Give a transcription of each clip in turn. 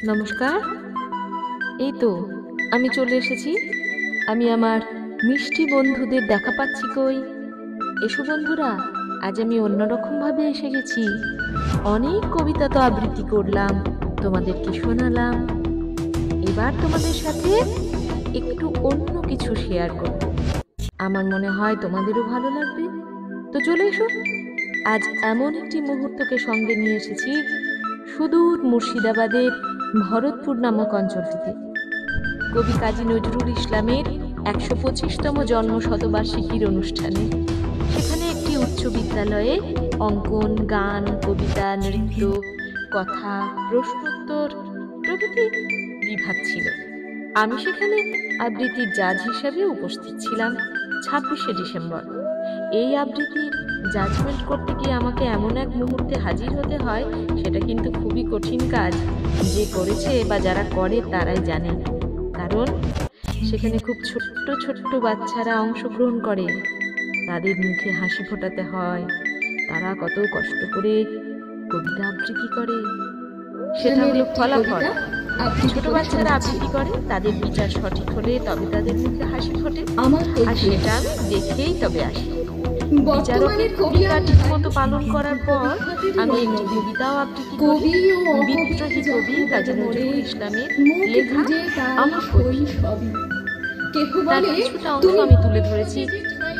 নমস্কার। এই তো আমি চলে এসেছি। আমি আমার মিষ্টি বন্ধুদের দেখা পাচ্ছি কই। এসো বন্ধুরা, আজ আমি অন্যরকম ভাবে এসে গেছি। অনেক কবিতা তো আবৃত্তি করলাম, তোমাদেরকে শোনালাম। এবার তোমাদের সাথে একটু অন্য কিছু শেয়ার করব। আমার মনে হয় তোমাদেরও ভালো লাগবে। তো চলে এসো। আজ এমন একটি মুহূর্তকে সঙ্গে নিয়ে এসেছি, সুদূর মুর্শিদাবাদের ভরতপুর নামক অঞ্চলটিতে। কবি কাজী নজরুল ইসলামের ১২৫তম জন্ম শতবার্ষিকীর অনুষ্ঠানে সেখানে একটি উচ্চ বিদ্যালয়ে অঙ্কন, গান, কবিতা, নৃত্য, কথা, প্রশ্নোত্তর প্রভৃতি বিভাগ ছিল। আমি সেখানে আবৃত্তির জাজ হিসেবে উপস্থিত ছিলাম ২৬শে ডিসেম্বর। এই আবৃত্তির জাজমেন্ট করতে গিয়ে আমাকে এমন এক মুহূর্তে হাজির হতে হয়, সেটা কিন্তু খুবই কঠিন কাজ। যে করেছে বা যারা করে তারাই জানে। কারণ সেখানে খুব ছোট্ট ছোট্ট বাচ্চারা অংশগ্রহণ করে, তাদের মুখে হাসি ফোটাতে হয়। তারা কত কষ্ট করে কবিতা আবৃত্তি করে, সেটা হলো ফলাফল। ছোট বাচ্চারা আবৃত্তি করে, তাদের বিচার সঠিক হলে তবে তাদের মুখে হাসি ফোটে, আর সেটা আমি দেখেই তবে আসি। বিচারকের ভূমিকা ঠিক মতো পালন করার পর আমি একটি কবিতাও আবৃত্তি করি। বিদ্রোহী কবি কাজী নজরুল ইসলামের লেখা আমার কবি। তার কিছুটা অংশ আমি তুলে ধরেছি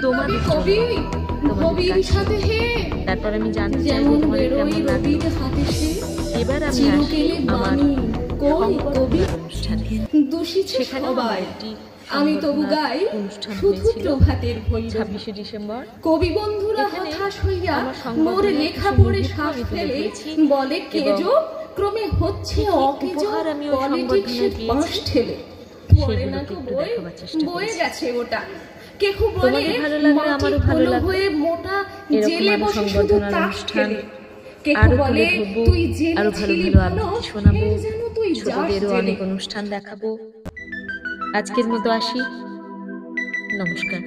তোমাদের জন্য, তোমাদের কাছে। তারপর আমি জানতে চাইবো তোমাদের কেমন লাগলো। এবার আমি আসি আমার সংবর্ধনা অনুষ্ঠানে। সেখানে আমার একটি আমি তবু গাই শুধু প্রভাতের ভৈরব। ২৬শে ডিসেম্বর কবি বন্ধুরা হতাশ হইয়া মোর লেখা পড়ে শ্বাস ফেলে বলে কেজো ক্রমে হচ্ছে অকেজো পলিটিক্সের পাশ ঠেলে পড়ে না তো বই বয়ে গেছে ওটা। কেহু বলে মাটি হলো হয়ে মোটা জেলে বসে শুধু তাস খেলে। কেহু বলে তুই জেলে ছিলি ভালো যেন তুই ছোটদেরও অনেক অনুষ্ঠান দেখাবো। আজকের মতো আসি, নমস্কার।